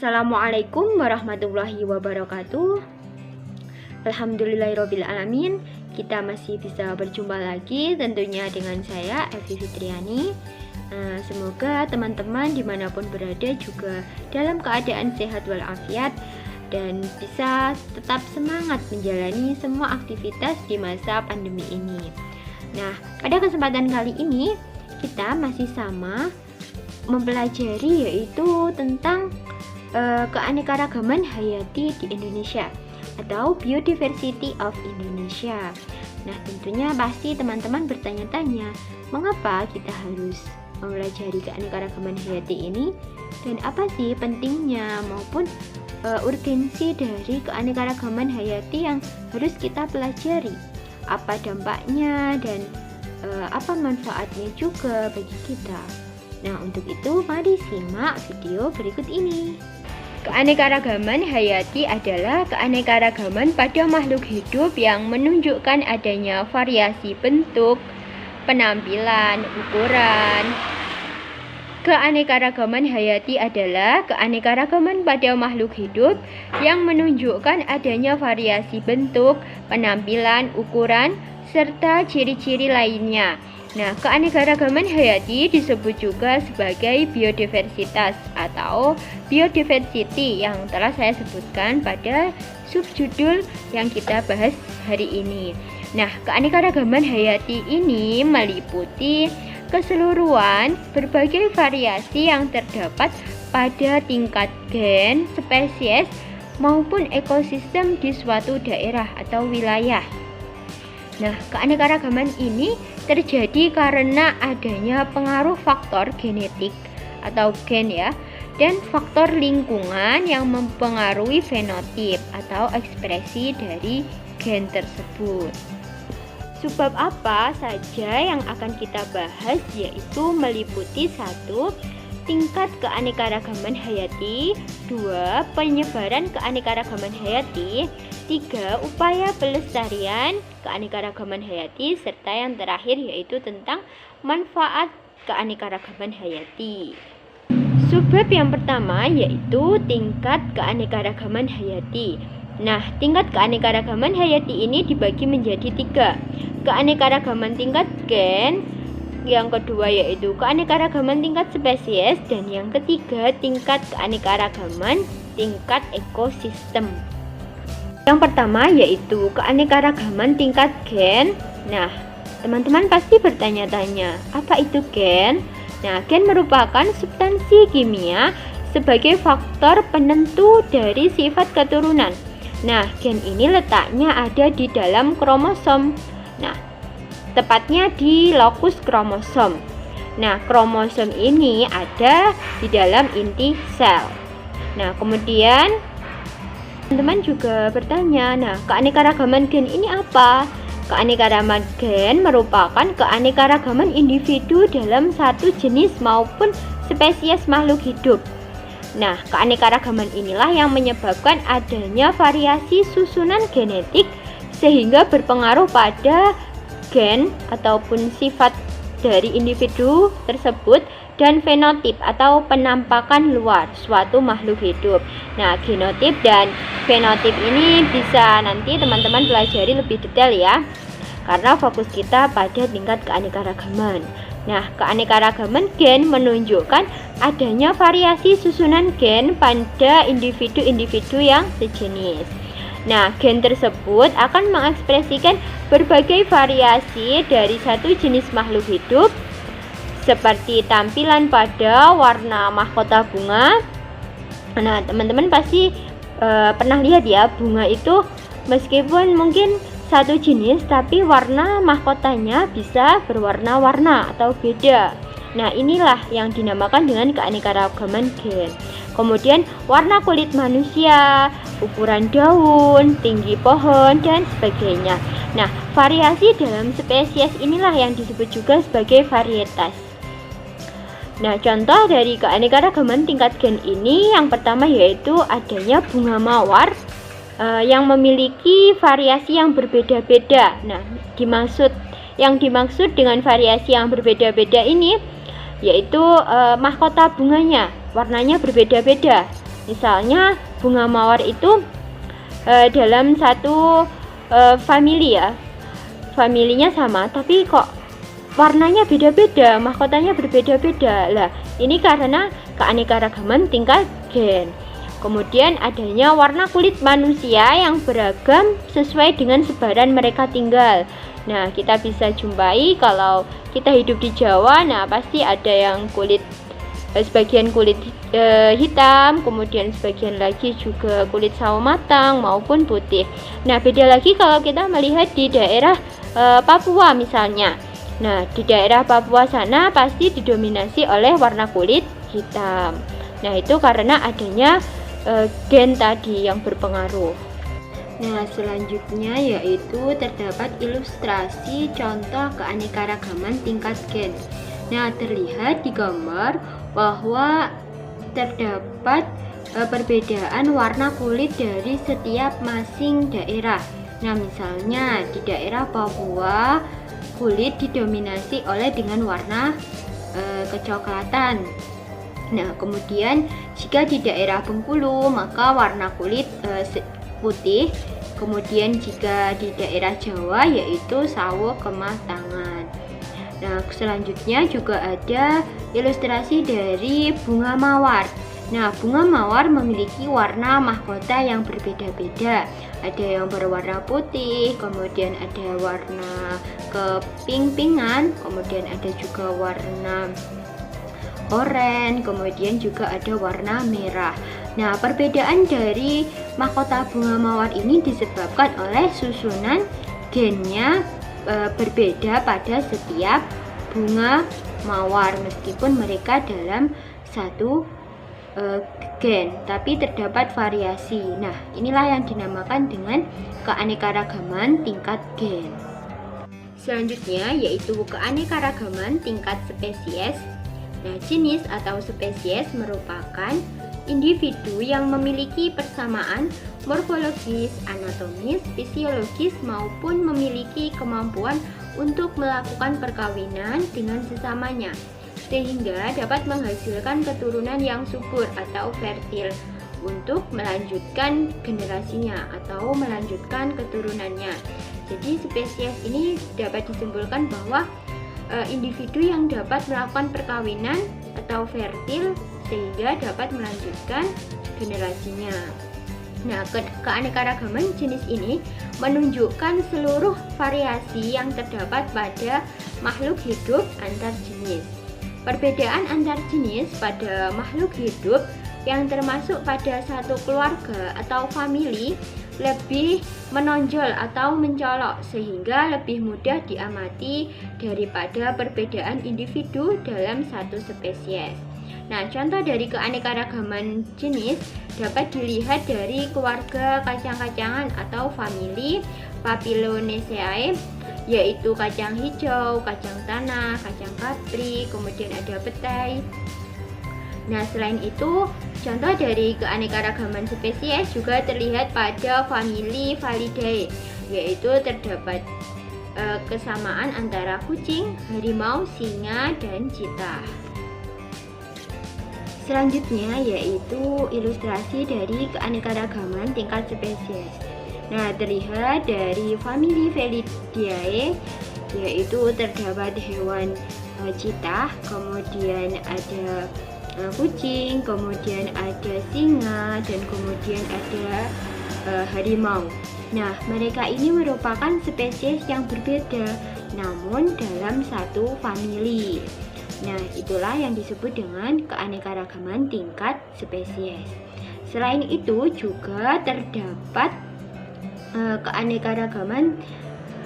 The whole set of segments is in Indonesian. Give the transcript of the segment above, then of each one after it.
Assalamualaikum warahmatullahi wabarakatuh. Alhamdulillahirrabbilalamin. Kita masih bisa berjumpa lagi tentunya dengan saya Evi Fitriani. Semoga teman-teman dimanapun berada juga dalam keadaan sehat walafiat dan bisa tetap semangat menjalani semua aktivitas di masa pandemi ini. Nah, pada kesempatan kali ini kita masih sama mempelajari yaitu tentang keanekaragaman hayati di Indonesia atau Biodiversity of Indonesia. Nah, tentunya pasti teman-teman bertanya-tanya, mengapa kita harus mempelajari keanekaragaman hayati ini dan apa sih pentingnya maupun urgensi dari keanekaragaman hayati yang harus kita pelajari, apa dampaknya dan apa manfaatnya juga bagi kita. Nah, untuk itu mari simak video berikut ini. Keanekaragaman hayati adalah keanekaragaman pada makhluk hidup yang menunjukkan adanya variasi bentuk, penampilan, ukuran. Keanekaragaman hayati adalah keanekaragaman pada makhluk hidup yang menunjukkan adanya variasi bentuk, penampilan, ukuran, serta ciri-ciri lainnya. Nah, keanekaragaman hayati disebut juga sebagai biodiversitas atau biodiversity yang telah saya sebutkan pada subjudul yang kita bahas hari ini. Nah, keanekaragaman hayati ini meliputi keseluruhan berbagai variasi yang terdapat pada tingkat gen, spesies, maupun ekosistem di suatu daerah atau wilayah. Nah, keanekaragaman ini terjadi karena adanya pengaruh faktor genetik atau gen ya, dan faktor lingkungan yang mempengaruhi fenotip atau ekspresi dari gen tersebut. Sebab apa saja yang akan kita bahas yaitu meliputi 1. Tingkat keanekaragaman hayati, 2. Penyebaran keanekaragaman hayati, 3. Upaya pelestarian keanekaragaman hayati, serta yang terakhir yaitu tentang manfaat keanekaragaman hayati. Subbab yang pertama yaitu tingkat keanekaragaman hayati. Nah, tingkat keanekaragaman hayati ini dibagi menjadi 3. Keanekaragaman tingkat gen, yang kedua yaitu keanekaragaman tingkat spesies, dan yang ketiga tingkat keanekaragaman tingkat ekosistem. Yang pertama yaitu keanekaragaman tingkat gen. Nah, teman-teman pasti bertanya-tanya, apa itu gen? Nah, gen merupakan substansi kimia sebagai faktor penentu dari sifat keturunan. Nah, gen ini letaknya ada di dalam kromosom. Nah, tepatnya di lokus kromosom. Nah, kromosom ini ada di dalam inti sel. Nah, kemudian teman-teman juga bertanya, nah, keanekaragaman gen ini apa? Keanekaragaman gen merupakan keanekaragaman individu dalam satu jenis maupun spesies makhluk hidup. Nah, keanekaragaman inilah yang menyebabkan adanya variasi susunan genetik sehingga berpengaruh pada gen ataupun sifat dari individu tersebut dan fenotip atau penampakan luar suatu makhluk hidup. Nah, genotip dan fenotip ini bisa nanti teman-teman pelajari lebih detail ya, karena fokus kita pada tingkat keanekaragaman. Nah, keanekaragaman gen menunjukkan adanya variasi susunan gen pada individu-individu yang sejenis. Nah, gen tersebut akan mengekspresikan berbagai variasi dari satu jenis makhluk hidup, seperti tampilan pada warna mahkota bunga. Nah, teman-teman pasti pernah lihat ya, bunga itu meskipun mungkin satu jenis, tapi warna mahkotanya bisa berwarna-warna atau beda. Nah, inilah yang dinamakan dengan keanekaragaman gen. Kemudian warna kulit manusia, ukuran daun, tinggi pohon, dan sebagainya. Nah, variasi dalam spesies inilah yang disebut juga sebagai varietas. Nah, contoh dari keanekaragaman tingkat gen ini yang pertama yaitu adanya bunga mawar yang memiliki variasi yang berbeda-beda. Nah, yang dimaksud dengan variasi yang berbeda-beda ini yaitu mahkota bunganya warnanya berbeda-beda. Misalnya bunga mawar itu dalam satu family ya, familinya sama tapi kok warnanya beda-beda, mahkotanya berbeda-beda. Lah, ini karena keanekaragaman tingkat gen. Kemudian adanya warna kulit manusia yang beragam sesuai dengan sebaran mereka tinggal. Nah, kita bisa jumpai kalau kita hidup di Jawa, nah pasti ada yang sebagian kulit hitam, kemudian sebagian lagi juga kulit sawo matang maupun putih. Nah, beda lagi kalau kita melihat di daerah Papua misalnya. Nah, di daerah Papua sana pasti didominasi oleh warna kulit hitam. Nah, itu karena adanya gen tadi yang berpengaruh. Nah, selanjutnya yaitu terdapat ilustrasi contoh keanekaragaman tingkat gen. Nah, terlihat di gambar bahwa terdapat perbedaan warna kulit dari setiap masing daerah. Nah, misalnya di daerah Papua kulit didominasi oleh dengan warna kecoklatan. Nah, kemudian jika di daerah Bengkulu maka warna kulit putih. Kemudian jika di daerah Jawa yaitu sawo kematangan. Nah, selanjutnya juga ada ilustrasi dari bunga mawar. Nah, bunga mawar memiliki warna mahkota yang berbeda-beda. Ada yang berwarna putih, kemudian ada warna keping-pingan, kemudian ada juga warna oranye, kemudian juga ada warna merah. Nah, perbedaan dari mahkota bunga mawar ini disebabkan oleh susunan gennya berbeda pada setiap bunga mawar meskipun mereka dalam satu gen, tapi terdapat variasi. Nah, inilah yang dinamakan dengan keanekaragaman tingkat gen. Selanjutnya yaitu keanekaragaman tingkat spesies. Nah, jenis atau spesies merupakan individu yang memiliki persamaan morfologis, anatomis, fisiologis maupun memiliki kemampuan untuk melakukan perkawinan dengan sesamanya sehingga dapat menghasilkan keturunan yang subur atau fertil untuk melanjutkan generasinya atau melanjutkan keturunannya. Jadi spesies ini dapat disimpulkan bahwa individu yang dapat melakukan perkawinan atau fertil sehingga dapat melanjutkan generasinya. Nah, keanekaragaman jenis ini menunjukkan seluruh variasi yang terdapat pada makhluk hidup antar jenis. Perbedaan antar jenis pada makhluk hidup yang termasuk pada satu keluarga atau famili lebih menonjol atau mencolok sehingga lebih mudah diamati daripada perbedaan individu dalam satu spesies. Nah, contoh dari keanekaragaman jenis dapat dilihat dari keluarga kacang-kacangan atau famili Papilionaceae, yaitu kacang hijau, kacang tanah, kacang kapri, kemudian ada petai. Nah, selain itu, contoh dari keanekaragaman spesies juga terlihat pada famili Felidae, yaitu terdapat kesamaan antara kucing, harimau, singa, dan cheetah. Selanjutnya yaitu ilustrasi dari keanekaragaman tingkat spesies. Nah, terlihat dari famili Felidae yaitu terdapat hewan cheetah, kemudian ada kucing, kemudian ada singa, dan kemudian ada harimau. Nah, mereka ini merupakan spesies yang berbeda namun dalam satu famili. Nah, itulah yang disebut dengan keanekaragaman tingkat spesies. Selain itu juga terdapat keanekaragaman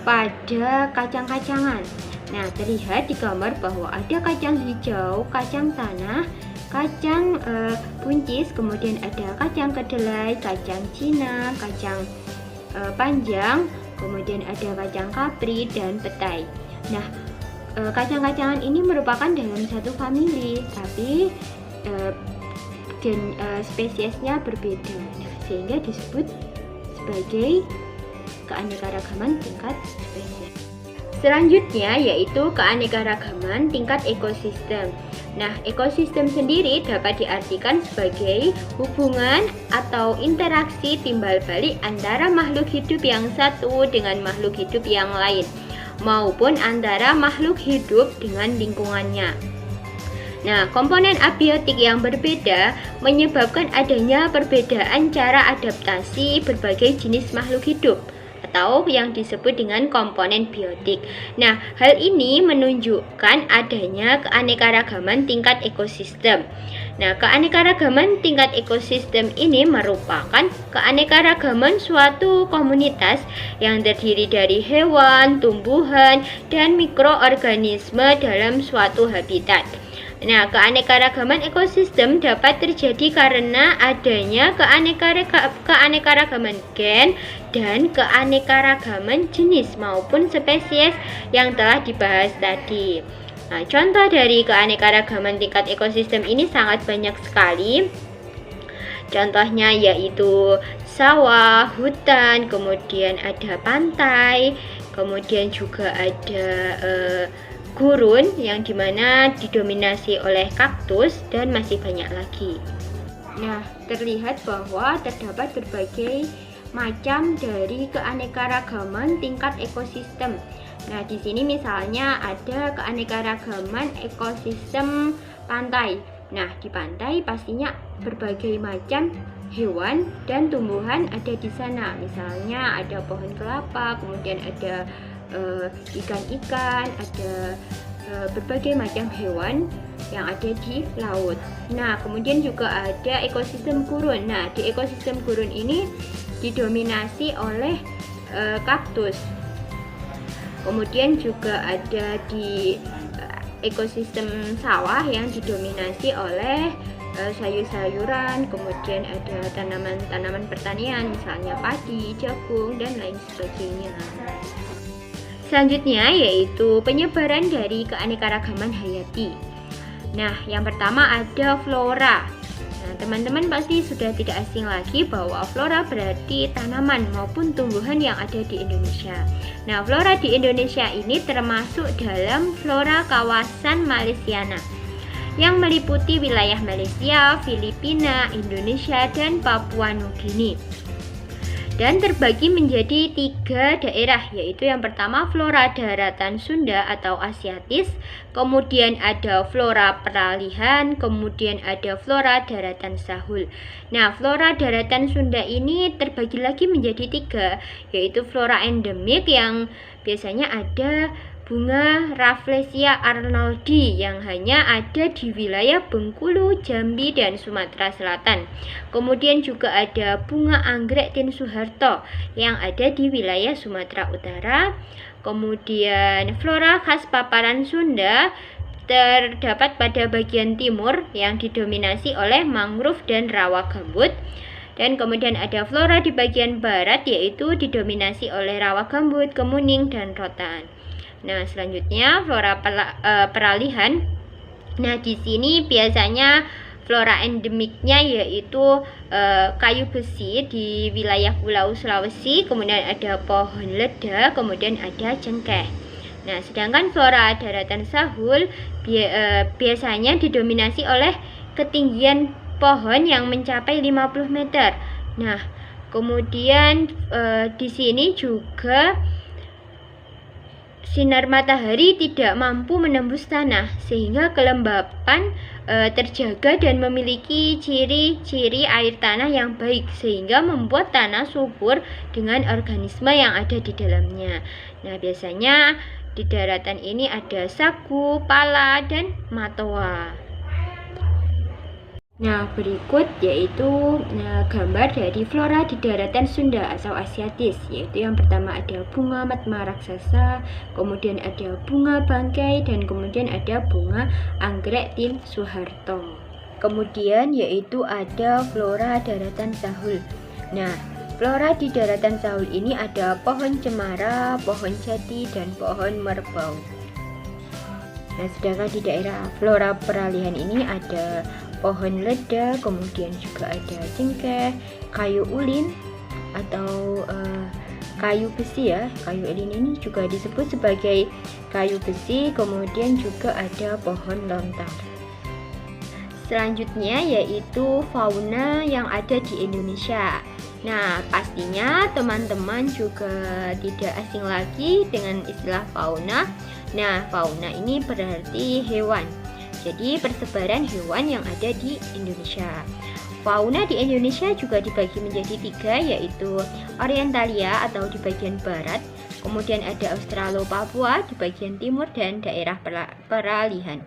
pada kacang-kacangan. Nah, terlihat di gambar bahwa ada kacang hijau, kacang tanah, kacang buncis, kemudian ada kacang kedelai, kacang Cina, kacang panjang, kemudian ada kacang kapri, dan petai. Nah, kacang-kacangan ini merupakan dalam satu famili, tapi spesiesnya berbeda. Nah, sehingga disebut sebagai keanekaragaman tingkat spesies. Selanjutnya yaitu keanekaragaman tingkat ekosistem. Nah, ekosistem sendiri dapat diartikan sebagai hubungan atau interaksi timbal balik antara makhluk hidup yang satu dengan makhluk hidup yang lain, maupun antara makhluk hidup dengan lingkungannya. Nah, komponen abiotik yang berbeda menyebabkan adanya perbedaan cara adaptasi berbagai jenis makhluk hidup, atau yang disebut dengan komponen biotik. Nah, hal ini menunjukkan adanya keanekaragaman tingkat ekosistem. Nah, keanekaragaman tingkat ekosistem ini merupakan keanekaragaman suatu komunitas yang terdiri dari hewan, tumbuhan, dan mikroorganisme dalam suatu habitat. Nah, keanekaragaman ekosistem dapat terjadi karena adanya keanekaragaman gen dan keanekaragaman jenis maupun spesies yang telah dibahas tadi. Nah, contoh dari keanekaragaman tingkat ekosistem ini sangat banyak sekali. Contohnya yaitu sawah, hutan, kemudian ada pantai, kemudian juga ada gurun yang dimana didominasi oleh kaktus, dan masih banyak lagi. Nah, terlihat bahwa terdapat berbagai macam dari keanekaragaman tingkat ekosistem. Nah, di sini misalnya ada keanekaragaman ekosistem pantai. Nah, di pantai pastinya berbagai macam hewan dan tumbuhan ada di sana. Misalnya ada pohon kelapa, kemudian ada ikan-ikan, ada berbagai macam hewan yang ada di laut. Nah, kemudian juga ada ekosistem gurun. Nah, di ekosistem gurun ini didominasi oleh kaktus. Kemudian juga ada di ekosistem sawah yang didominasi oleh sayur-sayuran, kemudian ada tanaman-tanaman pertanian, misalnya padi, jagung, dan lain sebagainya. Selanjutnya yaitu penyebaran dari keanekaragaman hayati. Nah, yang pertama ada flora. Nah, teman-teman pasti sudah tidak asing lagi bahwa flora berarti tanaman maupun tumbuhan yang ada di Indonesia. Nah, flora di Indonesia ini termasuk dalam flora kawasan Malaysiana yang meliputi wilayah Malaysia, Filipina, Indonesia, dan Papua Nugini. Dan terbagi menjadi 3 daerah, yaitu yang pertama flora daratan Sunda atau Asiatis, kemudian ada flora peralihan, kemudian ada flora daratan Sahul. Nah, flora daratan Sunda ini terbagi lagi menjadi 3, yaitu flora endemik yang biasanya ada bunga Rafflesia arnoldi yang hanya ada di wilayah Bengkulu, Jambi, dan Sumatera Selatan. Kemudian juga ada bunga anggrek Tin Soeharto yang ada di wilayah Sumatera Utara. Kemudian flora khas paparan Sunda terdapat pada bagian timur yang didominasi oleh mangrove dan rawa gambut. Dan kemudian ada flora di bagian barat yaitu didominasi oleh rawa gambut, kemuning, dan rotan. Nah, selanjutnya flora peralihan. Nah, di sini biasanya flora endemiknya yaitu kayu besi di wilayah Pulau Sulawesi, kemudian ada pohon leda, kemudian ada cengkeh. Nah, sedangkan flora daratan Sahul biasanya didominasi oleh ketinggian pohon yang mencapai 50 meter. Nah, kemudian di sini juga sinar matahari tidak mampu menembus tanah sehingga kelembapan terjaga dan memiliki ciri-ciri air tanah yang baik sehingga membuat tanah subur dengan organisme yang ada di dalamnya. Nah, biasanya di daratan ini ada sagu, pala, dan matoa. Nah, berikut yaitu gambar dari flora di daratan Sunda atau Asiatis, yaitu yang pertama ada bunga matma raksasa, kemudian ada bunga bangkai, dan kemudian ada bunga anggrek Tin Soeharto. Kemudian yaitu ada flora daratan Sahul. Nah, flora di daratan Sahul ini ada pohon cemara, pohon jati, dan pohon merbau. Nah, sedangkan di daerah flora peralihan ini ada pohon leda, kemudian juga ada cengkeh, kayu ulin atau kayu besi ya. Kayu ulin ini juga disebut sebagai kayu besi, kemudian juga ada pohon lontar. Selanjutnya yaitu fauna yang ada di Indonesia. Nah, pastinya teman-teman juga tidak asing lagi dengan istilah fauna. Nah, fauna ini berarti hewan. Jadi persebaran hewan yang ada di Indonesia. Fauna di Indonesia juga dibagi menjadi 3, yaitu Orientalia atau di bagian barat, kemudian ada Australo-Papua di bagian timur, dan daerah peralihan.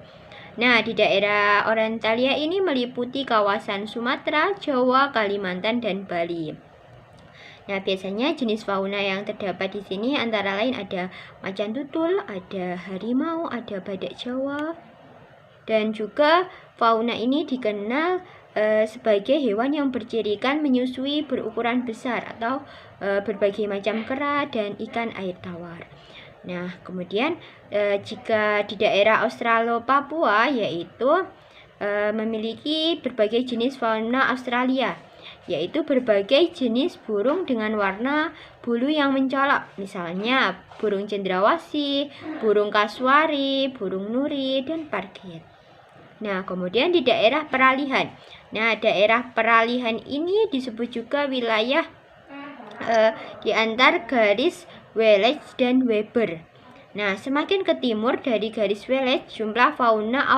Nah, di daerah Orientalia ini meliputi kawasan Sumatera, Jawa, Kalimantan, dan Bali. Nah, biasanya jenis fauna yang terdapat di sini antara lain ada macan tutul, ada harimau, ada badak Jawa, dan juga fauna ini dikenal sebagai hewan yang bercirikan menyusui berukuran besar atau berbagai macam kera dan ikan air tawar. Nah, kemudian jika di daerah Australo-Papua yaitu memiliki berbagai jenis fauna Australia, yaitu berbagai jenis burung dengan warna bulu yang mencolok, misalnya burung cendrawasih, burung kasuari, burung nuri, dan parkit. Nah, kemudian di daerah peralihan. Nah, daerah peralihan ini disebut juga wilayah di antar garis Wallace dan Weber. Nah, semakin ke timur dari garis Wallace, jumlah fauna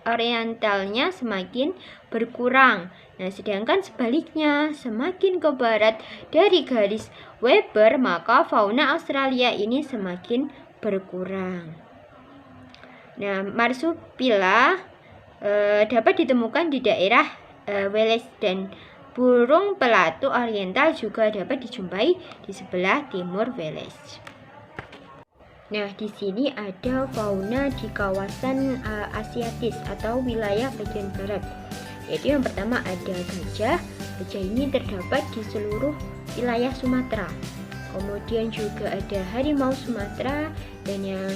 orientalnya semakin berkurang. Nah, sedangkan sebaliknya, semakin ke barat dari garis Weber, maka fauna Australia ini semakin berkurang. Nah, marsupila dapat ditemukan di daerah Wallace, dan burung pelatu oriental juga dapat dijumpai di sebelah timur Wallace. Nah, di sini ada fauna di kawasan Asiatis atau wilayah bagian barat. Yaitu yang pertama ada gajah. Gajah ini terdapat di seluruh wilayah Sumatera. Kemudian juga ada harimau Sumatera, dan yang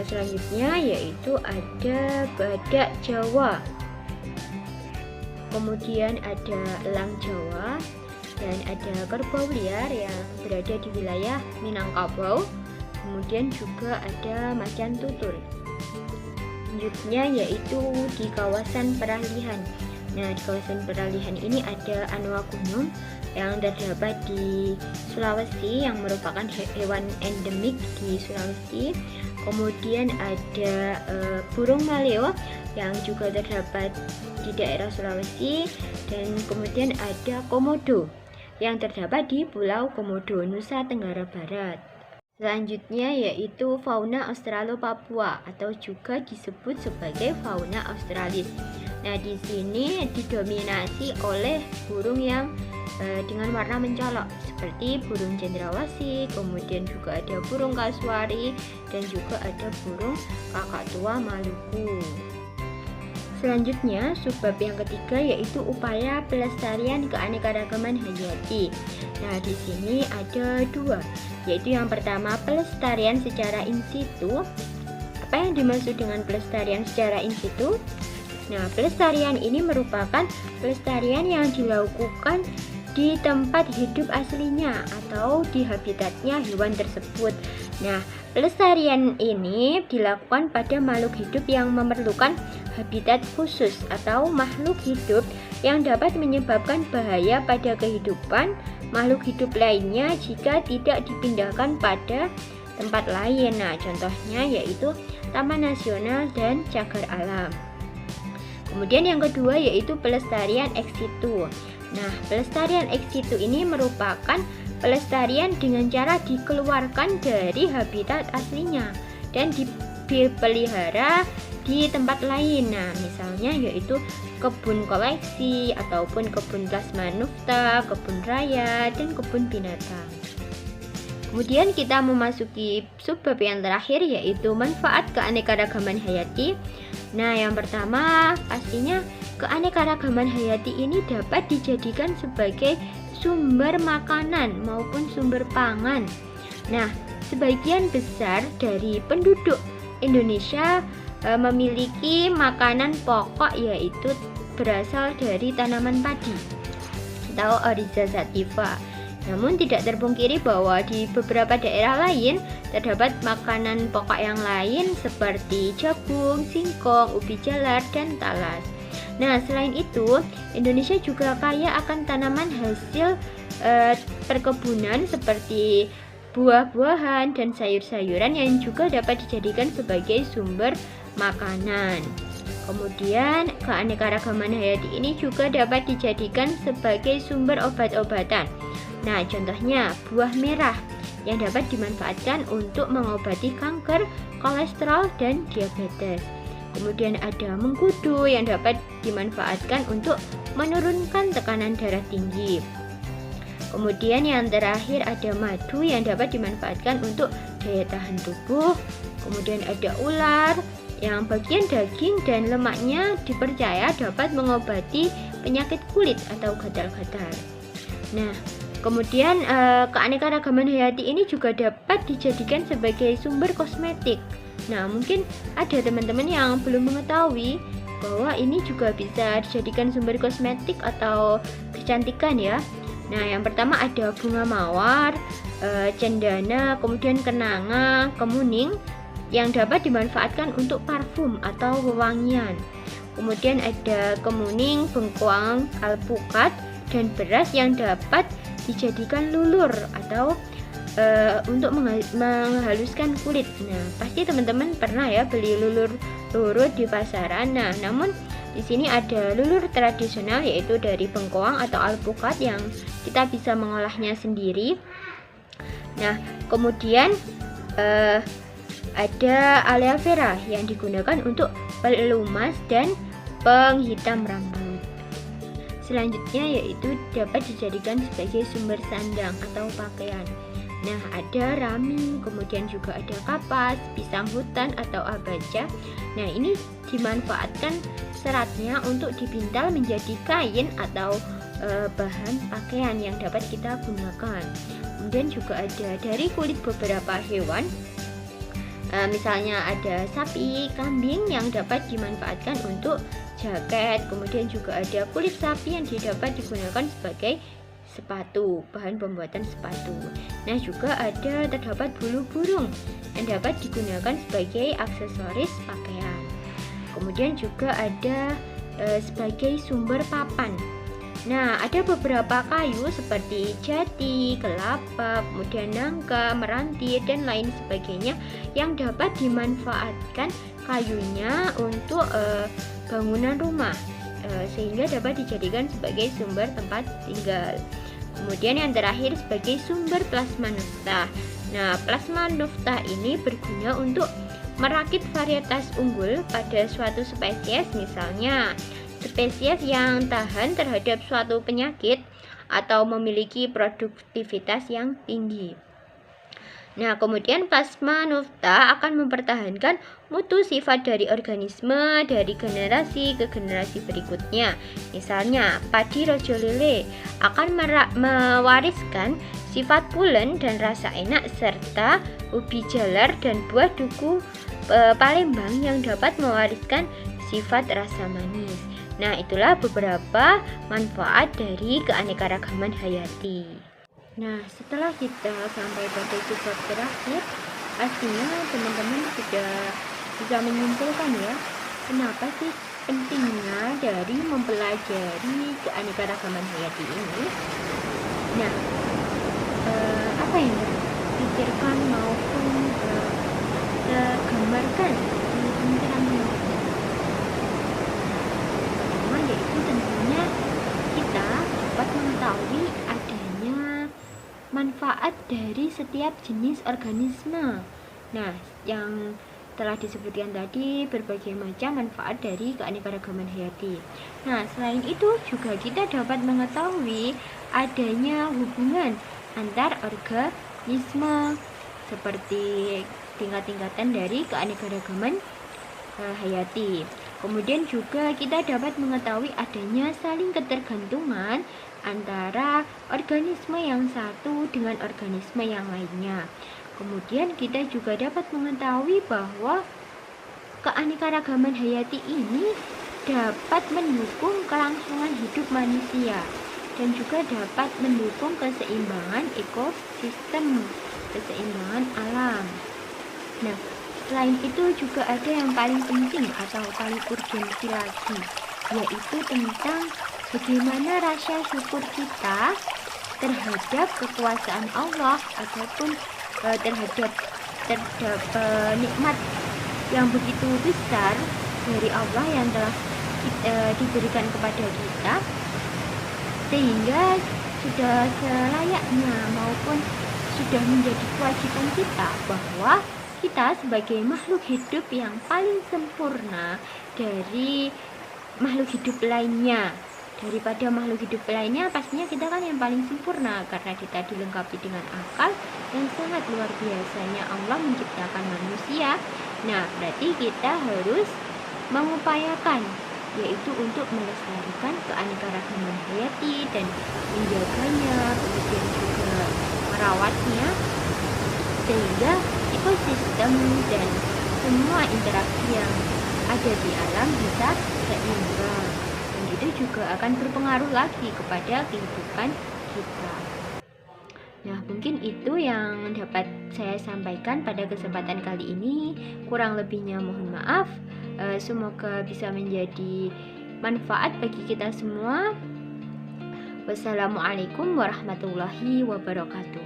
selanjutnya yaitu ada badak Jawa. Kemudian ada elang Jawa, dan ada kerbau liar yang berada di wilayah Minangkabau. Kemudian juga ada macan tutul. Selanjutnya yaitu di kawasan peralihan. Nah, di kawasan peralihan ini ada anoa gunung yang terdapat di Sulawesi, yang merupakan hewan endemik di Sulawesi. Kemudian ada burung maleo yang juga terdapat di daerah Sulawesi, dan kemudian ada komodo yang terdapat di Pulau Komodo, Nusa Tenggara Barat. Selanjutnya yaitu fauna Australo-Papua atau juga disebut sebagai fauna australis. Nah, di sini didominasi oleh burung yang dengan warna mencolok seperti burung cendrawasih, kemudian juga ada burung kasuari, dan juga ada burung kakatua Maluku. Selanjutnya, subbab yang ketiga yaitu upaya pelestarian keanekaragaman hayati. Nah, di sini ada 2, yaitu yang pertama pelestarian secara in situ. Apa yang dimaksud dengan pelestarian secara in situ? Nah, pelestarian ini merupakan pelestarian yang dilakukan di tempat hidup aslinya atau di habitatnya hewan tersebut. Nah, pelestarian ini dilakukan pada makhluk hidup yang memerlukan habitat khusus atau makhluk hidup yang dapat menyebabkan bahaya pada kehidupan makhluk hidup lainnya jika tidak dipindahkan pada tempat lain. Nah, contohnya yaitu Taman Nasional dan Cagar Alam. Kemudian yang kedua yaitu pelestarian ex situ. Nah, pelestarian ex situ ini merupakan pelestarian dengan cara dikeluarkan dari habitat aslinya dan dipelihara di tempat lain. Nah, misalnya yaitu kebun koleksi ataupun kebun plasmanufta, kebun raya, dan kebun binatang. Kemudian kita memasuki subbab yang terakhir yaitu manfaat keanekaragaman hayati. Nah, yang pertama pastinya keanekaragaman hayati ini dapat dijadikan sebagai sumber makanan maupun sumber pangan. Nah, sebagian besar dari penduduk Indonesia memiliki makanan pokok yaitu berasal dari tanaman padi atau Oryza sativa. Namun tidak terpungkiri bahwa di beberapa daerah lain terdapat makanan pokok yang lain seperti jagung, singkong, ubi jalar, dan talas. Nah, selain itu, Indonesia juga kaya akan tanaman hasil perkebunan seperti buah-buahan dan sayur-sayuran yang juga dapat dijadikan sebagai sumber makanan. Kemudian, keanekaragaman hayati ini juga dapat dijadikan sebagai sumber obat-obatan. Nah, contohnya buah merah yang dapat dimanfaatkan untuk mengobati kanker, kolesterol, dan diabetes. Kemudian ada mengkudu yang dapat dimanfaatkan untuk menurunkan tekanan darah tinggi. Kemudian yang terakhir ada madu yang dapat dimanfaatkan untuk daya tahan tubuh. Kemudian ada ular yang bagian daging dan lemaknya dipercaya dapat mengobati penyakit kulit atau gatal-gatal. Nah, kemudian keanekaragaman hayati ini juga dapat dijadikan sebagai sumber kosmetik. Nah, mungkin ada teman-teman yang belum mengetahui bahwa ini juga bisa dijadikan sumber kosmetik atau kecantikan ya. Nah, yang pertama ada bunga mawar, cendana, kemudian kenanga, kemuning yang dapat dimanfaatkan untuk parfum atau wewangian. Kemudian ada kemuning, bengkoang, alpukat, dan beras yang dapat dijadikan lulur atau untuk menghaluskan kulit. Nah, pasti teman-teman pernah ya beli lulur lurut di pasaran. Nah, namun di sini ada lulur tradisional yaitu dari bengkoang atau alpukat yang kita bisa mengolahnya sendiri. Nah, kemudian ada aloe vera yang digunakan untuk pelumas dan penghitam rambut. Selanjutnya yaitu dapat dijadikan sebagai sumber sandang atau pakaian. Nah, ada rami, kemudian juga ada kapas, pisang hutan atau abaca. Nah, ini dimanfaatkan seratnya untuk dipintal menjadi kain atau bahan pakaian yang dapat kita gunakan. Kemudian juga ada dari kulit beberapa hewan, misalnya ada sapi, kambing yang dapat dimanfaatkan untuk jaket. Kemudian juga ada kulit sapi yang dapat digunakan sebagai sepatu, bahan pembuatan sepatu. Nah, juga ada terdapat bulu burung yang dapat digunakan sebagai aksesoris pakaian. Kemudian juga ada sebagai sumber papan. Nah, ada beberapa kayu seperti jati, kelapa, kemudian nangka, meranti, dan lain sebagainya yang dapat dimanfaatkan kayunya untuk bangunan rumah, sehingga dapat dijadikan sebagai sumber tempat tinggal. Kemudian yang terakhir sebagai sumber plasma naftah. Nah, plasma naftah ini berguna untuk merakit varietas unggul pada suatu spesies, misalnya spesies yang tahan terhadap suatu penyakit atau memiliki produktivitas yang tinggi. Nah, kemudian plasma naftah akan mempertahankan mutu sifat dari organisme dari generasi ke generasi berikutnya. Misalnya, padi rojo lele akan mewariskan sifat pulen dan rasa enak, serta ubi jalar dan buah duku Palembang yang dapat mewariskan sifat rasa manis. Nah, itulah beberapa manfaat dari keanekaragaman hayati. Nah, setelah kita sampai pada bab terakhir, pastinya teman-teman sudah bisa menyimpulkan ya, kenapa sih pentingnya dari mempelajari keanekaragaman hayati ini. Nah, apa yang terpikirkan maupun tergambarkan di pemikiran teman-teman? Pertama yaitu tentunya kita dapat mengetahui adanya manfaat dari setiap jenis organisme. Nah, yang telah disebutkan tadi berbagai macam manfaat dari keanekaragaman hayati. Nah, selain itu juga kita dapat mengetahui adanya hubungan antar organisme seperti tingkat-tingkatan dari keanekaragaman hayati. Kemudian juga kita dapat mengetahui adanya saling ketergantungan antara organisme yang satu dengan organisme yang lainnya. Kemudian kita juga dapat mengetahui bahwa keanekaragaman hayati ini dapat mendukung kelangsungan hidup manusia dan juga dapat mendukung keseimbangan ekosistem, keseimbangan alam. Nah, selain itu juga ada yang paling penting atau paling urgensi lagi, yaitu tentang bagaimana rasa syukur kita terhadap kekuasaan Allah ataupun terhadap nikmat yang begitu besar dari Allah yang telah diberikan kepada kita, sehingga sudah selayaknya maupun sudah menjadi kewajiban kita bahwa kita sebagai makhluk hidup yang paling sempurna dari makhluk hidup lainnya. Daripada makhluk hidup lainnya, pastinya kita kan yang paling sempurna karena kita dilengkapi dengan akal yang sangat luar biasanya Allah menciptakan manusia. Nah, berarti kita harus mengupayakan, yaitu untuk melestarikan keanekaragaman hayati dan menjaganya, kemudian juga merawatnya, sehingga ekosistem dan semua interaksi yang ada di alam bisa seimbang. Itu juga akan berpengaruh lagi kepada kehidupan kita. Nah, mungkin itu yang dapat saya sampaikan pada kesempatan kali ini. Kurang lebihnya mohon maaf. Semoga bisa menjadi manfaat bagi kita semua. Wassalamualaikum warahmatullahi wabarakatuh.